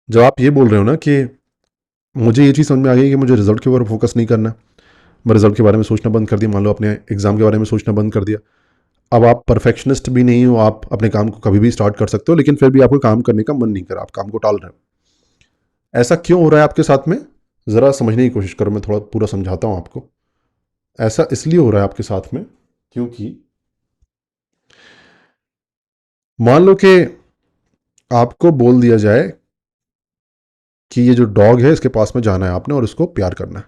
जब आप ये बोल रहे हो ना कि मुझे ये चीज़ समझ में आ गई कि मुझे रिजल्ट के ऊपर फोकस नहीं करना, मैं रिजल्ट के बारे में सोचना बंद कर दिया, मान लो अपने एग्जाम के बारे में सोचना बंद कर दिया। अब आप परफेक्शनिस्ट भी नहीं हो, आप अपने काम को कभी भी स्टार्ट कर सकते हो, लेकिन फिर भी आपको काम करने का मन नहीं करा, आप काम को टाल रहे हो। ऐसा क्यों हो रहा है आपके साथ में? ज़रा समझने की कोशिश करो, मैं थोड़ा पूरा समझाता हूँ आपको। ऐसा इसलिए हो रहा है आपके साथ में क्योंकि मान लो कि आपको बोल दिया जाए कि ये जो डॉग है इसके पास में जाना है आपने और इसको प्यार करना है,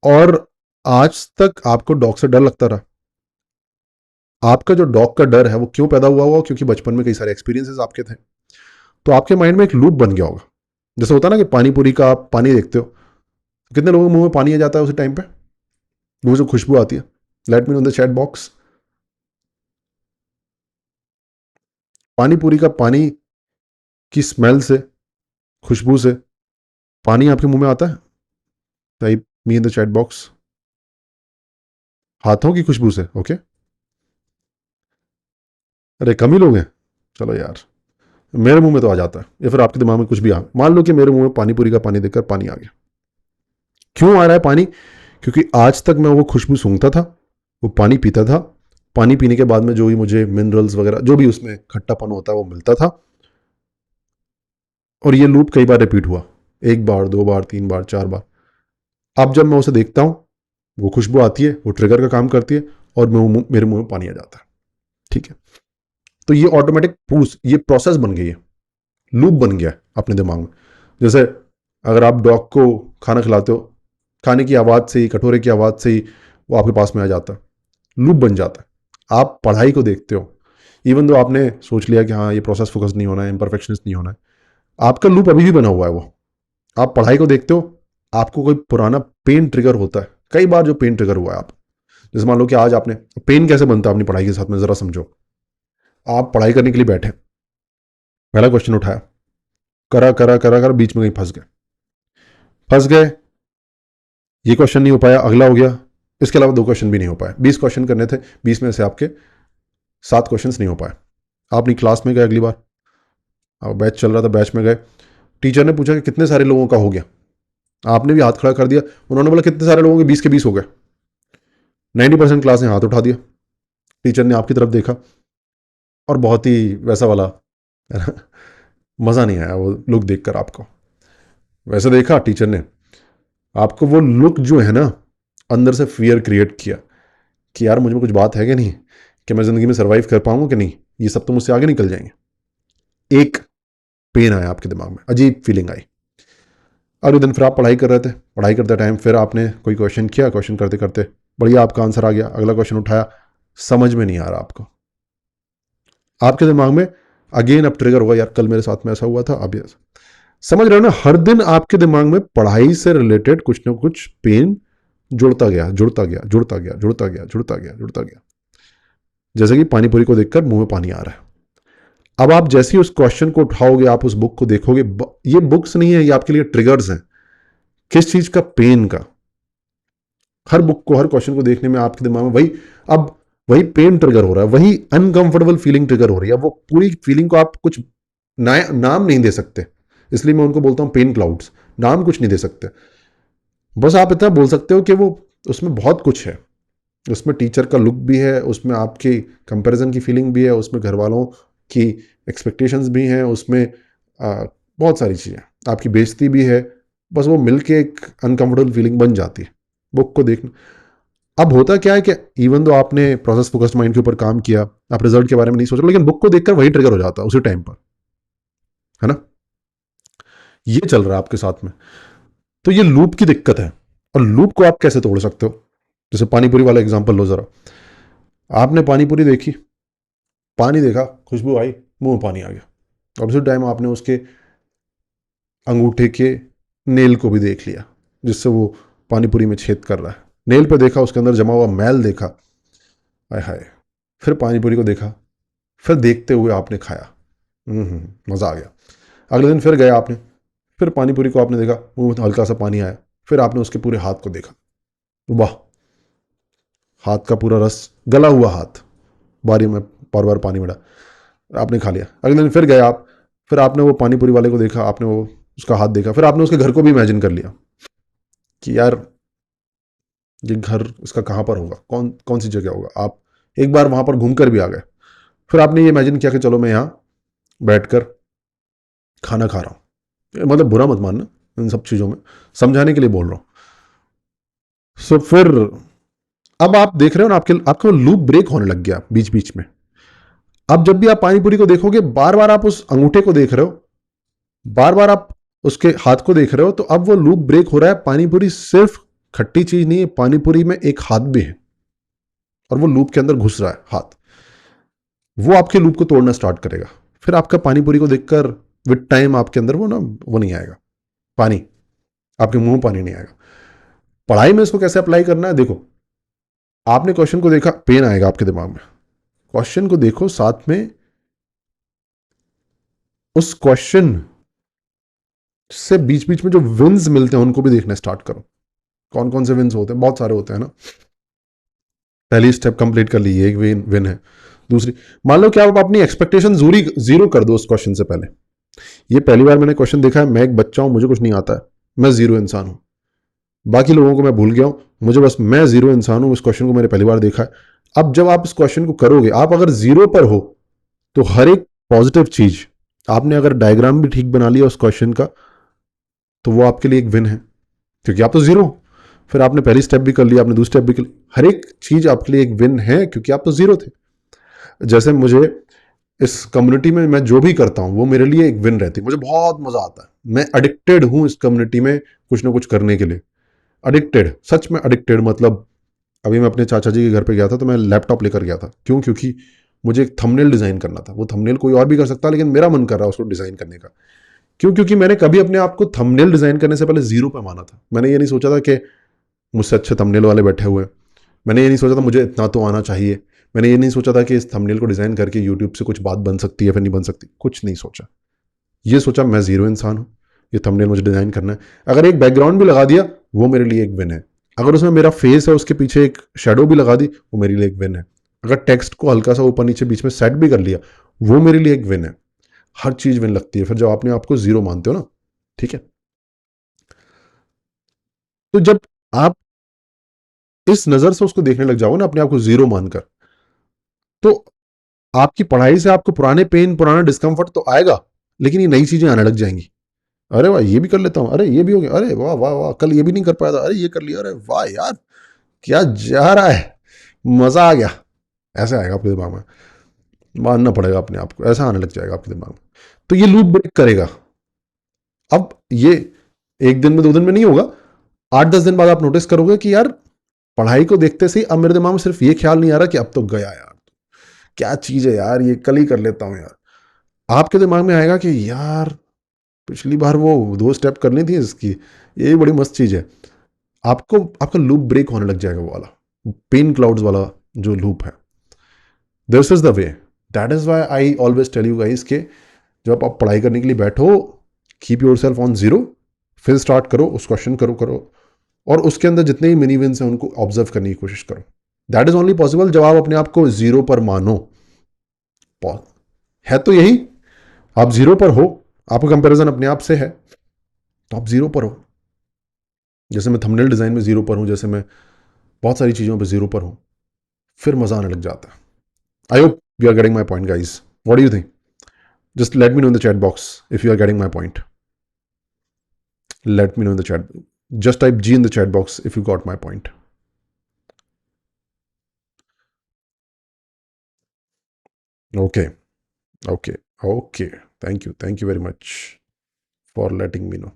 और आज तक आपको डॉग से डर लगता रहा। आपका जो डॉग का डर है वो क्यों पैदा हुआ क्योंकि बचपन में कई सारे एक्सपीरियंसेस आपके थे। तो आपके माइंड में एक लूप बन गया होगा। जैसे होता है ना कि पानी पूरी का आप पानी देखते हो, कितने लोगों के मुंह में पानी आ जाता है उसी टाइम पे, वो जो खुशबू आती है। Late me know in the chat box. पानी पूरी का पानी की स्मेल से, खुशबू से पानी आपके मुंह में आता है? Type me in the chat box. हाथों की खुशबू से? ओके, अरे कम ही लोग हैं। चलो यार, मेरे मुंह में तो आ जाता है, या फिर आपके दिमाग में कुछ भी आ, मान लो कि मेरे मुंह में पानी पूरी का पानी देखकर पानी आ गया। क्यों आ रहा है पानी? क्योंकि आज तक मैं वो खुशबू सूंघता था, वो पानी पीता था, पानी पीने के बाद में जो भी मुझे मिनरल्स वगैरह जो भी उसमें खट्टापन होता है वो मिलता था, और ये लूप कई बार रिपीट हुआ, एक बार, दो बार, तीन बार, चार बार। अब जब मैं उसे देखता हूं, वो खुशबू आती है, वो ट्रिगर का काम करती है, और मेरे मुंह में पानी आ जाता है। ठीक है, तो ये ऑटोमेटिक पूछ, ये प्रोसेस बन गई है, लूप बन गया है अपने दिमाग में। जैसे अगर आप डॉग को खाना खिलाते हो, खाने की आवाज़ से ही, कटोरे की आवाज़ से ही वो आपके पास में आ जाता है, लूप बन जाता है। आप पढ़ाई को देखते हो, इवन दो आपने सोच लिया कि हाँ ये प्रोसेस फोकस नहीं होना है, इम्परफेक्शनिस्ट नहीं होना है, आपका लूप अभी भी बना हुआ है वो। आप पढ़ाई को देखते हो, आपको कोई पुराना पेन ट्रिगर होता है, कई बार जो पेन ट्रिगर हुआ है आप, जैसे मान लो कि आज आपने, पेन कैसे बनता है अपनी पढ़ाई के साथ में जरा समझो। आप पढ़ाई करने के लिए बैठे, पहला क्वेश्चन उठाया, करा करा करा करा, बीच में कहीं फंस गए, फंस गए, ये क्वेश्चन नहीं हो पाया, अगला हो गया, इसके अलावा दो क्वेश्चन भी नहीं हो पाए। 20 क्वेश्चन करने थे, 20 में से आपके 7 क्वेश्चन नहीं हो पाए। आप अपनी क्लास में गए, अगली बार बैच चल रहा था, बैच में गए, टीचर ने पूछा कि कितने सारे लोगों का हो गया, आपने भी हाथ खड़ा कर दिया, उन्होंने बोला कितने सारे लोगों के, 20 के 20 हो गए। 90% क्लास ने हाथ उठा दिया, टीचर ने आपकी तरफ देखा, और बहुत ही वैसा वाला मज़ा नहीं आया वो लुक देखकर आपको। वैसे देखा टीचर ने आपको, वो लुक जो है ना, अंदर से फियर क्रिएट किया कि यार मुझ में कुछ बात है कि नहीं, कि मैं ज़िंदगी में सर्वाइव कर पाऊंगा कि नहीं, ये सब तो मुझसे आगे निकल जाएंगे। एक पेन आया आपके दिमाग में, अजीब फीलिंग आई। अगले दिन फिर आप पढ़ाई कर रहे थे, पढ़ाई करते टाइम फिर आपने कोई क्वेश्चन किया, क्वेश्चन करते करते बढ़िया आपका आंसर आ गया, अगला क्वेश्चन उठाया, समझ में नहीं आ रहा आपको, आपके दिमाग में अगेन अब ट्रिगर होगा, यार कल मेरे साथ में ऐसा हुआ था, अब ऐसा। समझ रहे हो ना, हर दिन आपके दिमाग में पढ़ाई से रिलेटेड कुछ ना कुछ पेन जुड़ता गया, जुड़ता गया, जुड़ता गया, जुड़ता गया, जुड़ता गया, जुड़ता गया। जैसे कि पानीपुरी को देखकर मुंह में पानी आ रहा है। अब आप जैसे ही उस क्वेश्चन को उठाओगे, आप उस बुक को देखोगे, ये बुक्स नहीं है, ये आपके लिए ट्रिगर्स हैं। किस चीज का? पेन का। हर बुक को, हर क्वेश्चन को देखने में आपके दिमाग में वही, अब वही पेन ट्रिगर हो रहा है, वही अनकंफर्टेबल फीलिंग ट्रिगर हो रही है। वो पूरी फीलिंग को आप कुछ नाम नहीं दे सकते, इसलिए मैं उनको बोलता हूं पेन क्लाउड्स। नाम कुछ नहीं दे सकते, बस आप इतना बोल सकते हो कि वो, उसमें बहुत कुछ है। उसमें टीचर का लुक भी है, उसमें आपकी कंपैरिजन की फीलिंग भी है, उसमें घर वालों की एक्सपेक्टेशंस भी हैं, उसमें बहुत सारी चीज़ें, आपकी बेइज्जती भी है। बस वो मिलके एक अनकंफर्टेबल फीलिंग बन जाती है बुक को देखना। अब होता क्या है कि इवन दो आपने प्रोसेस फोकस्ड माइंड के ऊपर काम किया, आप रिजल्ट के बारे में नहीं सोच रहे, लेकिन बुक को देखकर वही ट्रिगर हो जाता है उसी टाइम पर, है ना? ये चल रहा है आपके साथ में। तो ये लूप की दिक्कत है। और लूप को आप कैसे तोड़ सकते हो? जैसे पानीपुरी वाला एग्जांपल लो जरा। आपने पानीपुरी देखी, पानी देखा, खुशबू आई, मुंह में पानी आ गया, और उसी टाइम आपने उसके अंगूठे के नेल को भी देख लिया, जिससे वो पानीपुरी में छेद कर रहा है। नेल पे देखा, उसके अंदर जमा हुआ मैल देखा, हाय हाय। फिर पानीपुरी को देखा, फिर देखते हुए आपने खाया, मज़ा आ गया। अगले दिन फिर गए आपने, फिर पानीपुरी को आपने देखा, मुंह में हल्का सा पानी आया, फिर आपने उसके पूरे हाथ को देखा, वाह, हाथ का पूरा रस, गला हुआ हाथ, बारी में बार बार पानी मिला, आपने खा लिया। अगले दिन फिर गए आप, फिर आपने वो पानी पूरी वाले को देखा, आपने वो उसका हाथ देखा, फिर आपने उसके घर को भी इमेजिन कर लिया कि यार ये घर इसका कहाँ पर होगा, कौन कौन सी जगह होगा। आप एक बार वहां पर घूम कर भी आ गए। फिर आपने ये इमेजिन किया कि चलो मैं यहाँ बैठकर खाना खा रहा हूँ। मतलब बुरा मत मानना इन सब चीज़ों में, समझाने के लिए बोल रहा हूँ। सो फिर अब आप देख रहे हो ना, आपका लूप ब्रेक होने लग गया बीच बीच में। अब जब भी आप पानी पूरी को देखोगे, बार बार आप उस अंगूठे को देख रहे हो, बार बार आप उसके हाथ को देख रहे हो, तो अब वो लूप ब्रेक हो रहा है। पानी पूरी सिर्फ खट्टी चीज नहीं है, पानी पूरी में एक हाथ भी है और वो लूप के अंदर घुस रहा है हाथ। वो आपके लूप को तोड़ना स्टार्ट करेगा। फिर आपका पानी पूरी को देखकर विद टाइम आपके अंदर वो नहीं आएगा पानी, आपके मुंह में पानी नहीं आएगा। पढ़ाई में इसको कैसे अप्लाई करना है, देखो आपने क्वेश्चन को देखा, पेन आएगा आपके दिमाग में। क्वेश्चन को देखो, साथ में उस क्वेश्चन से बीच बीच में जो विन्स मिलते हैं उनको भी देखना स्टार्ट करो। कौन कौन से विन्स होते हैं, बहुत सारे होते हैं ना। पहली स्टेप कंप्लीट कर ली, एक विन विन है। दूसरी, मान लो कि आप अपनी एक्सपेक्टेशन जीरो कर दो उस क्वेश्चन से पहले। ये पहली बार मैंने क्वेश्चन देखा है, मैं एक बच्चा हूं, मुझे कुछ नहीं आता है, मैं जीरो इंसान हूं, बाकी लोगों को मैं भूल गया हूं, मुझे बस मैं जीरो इंसान हूं। इस क्वेश्चन को मैंने पहली बार देखा है। अब जब आप इस क्वेश्चन को करोगे, आप अगर जीरो पर हो तो हर एक पॉजिटिव चीज, आपने अगर डायग्राम भी ठीक बना लिया उस क्वेश्चन का, तो वो आपके लिए एक विन है, क्योंकि आप तो जीरो हो। फिर आपने पहली स्टेप भी कर लिया, आपने दूसरी स्टेप भी कर ली, हर एक चीज आपके लिए एक विन है, क्योंकि आप तो जीरो थे। जैसे मुझे इस कम्युनिटी में मैं जो भी करता हूं वो मेरे लिए एक विन रहती है, मुझे बहुत मजा आता है। मैं एडिक्टेड हूं इस कम्युनिटी में कुछ ना कुछ करने के लिए। एडिक्टेड, सच में एडिक्टेड। मतलब अभी मैं अपने चाचा जी के घर पे गया था, तो मैं लैपटॉप लेकर गया था। क्यों? क्योंकि मुझे एक थंबनेल डिजाइन करना था। वो थंबनेल कोई और भी कर सकता, लेकिन मेरा मन कर रहा है उसको डिजाइन करने का। क्यों? क्योंकि मैंने कभी अपने आप को थंबनेल डिजाइन करने से पहले जीरो पे माना था। मैंने ये नहीं सोचा था कि मुझसे अच्छे थंबनेल वाले बैठे हुए हैं। मैंने ये नहीं सोचा था मुझे इतना तो आना चाहिए। मैंने ये नहीं सोचा था कि इस थंबनेल को डिजाइन करके यूट्यूब से कुछ बात बन सकती है फिर नहीं बन सकती, कुछ नहीं सोचा। ये सोचा मैं जीरो इंसान हूं, ये थंबनेल मुझे डिजाइन करना है। अगर एक बैकग्राउंड भी लगा दिया, वो मेरे लिए एक विन है। अगर उसमें मेरा फेस है, उसके पीछे एक शेडो भी लगा दी, वो मेरे लिए एक विन है। अगर टेक्स्ट को हल्का सा ऊपर नीचे बीच में सेट भी कर लिया, वो मेरे लिए एक विन है। हर चीज विन लगती है फिर जब अपने आप को जीरो मानते हो ना। ठीक है? तो जब आप इस नजर से उसको देखने लग जाओगे ना, अपने आप को जीरो मानकर, तो आपकी पढ़ाई से आपको पुराने पेन, पुराना डिस्कम्फर्ट तो आएगा, लेकिन ये नई चीजें आने लग जाएंगी। अरे वाह, ये भी कर लेता हूँ, अरे ये भी हो गया, अरे वाह वाह वाह, कल ये भी नहीं कर पाया था, अरे ये कर लिया, अरे वाह यार क्या जा रहा है, मजा आ गया। ऐसे आएगा आपके दिमाग में, मानना पड़ेगा अपने आप को, ऐसा आने लग जाएगा आपके दिमाग में। तो ये लूप ब्रेक करेगा। अब ये एक दिन में, दो दिन में नहीं होगा, 8-10 दिन बाद आप नोटिस करोगे कि यार पढ़ाई को देखते से ही अब मेरे दिमाग में सिर्फ ये ख्याल नहीं आ रहा कि अब तो गया यार, क्या चीज है यार, ये कल ही कर लेता हूं यार। आपके दिमाग में आएगा कि यार पिछली बार वो 2 स्टेप करनी थी इसकी, ये बड़ी मस्त चीज है। आपको आपका लूप ब्रेक होने लग जाएगा, वो वाला पेन क्लाउड्स वाला जो लूप है। This is the way. That is why I always tell you guys के जब आप पढ़ाई करने के लिए बैठो, keep yourself on zero, फिर स्टार्ट करो, उस क्वेश्चन करो करो, और उसके अंदर जितने भी मिनी विन्स हैं उनको ऑब्जर्व करने की कोशिश करो। दैट इज ओनली पॉसिबल जब आप अपने आप को जीरो पर मानो। है तो यही, आप जीरो पर हो, आपका कंपैरिजन अपने आप से है, तो आप जीरो पर हो। जैसे मैं थंबनेल डिजाइन में जीरो पर हूं, जैसे मैं बहुत सारी चीजों पर जीरो पर हूं, फिर मजा आने लग जाता है। I hope you are getting my point guys. What do you think? Just let me know in the chat box if you are getting my point. Let me know in the chat. Just type G in the chat box if you got my point. Okay. Okay. Okay. Thank you. Thank you very much for letting me know.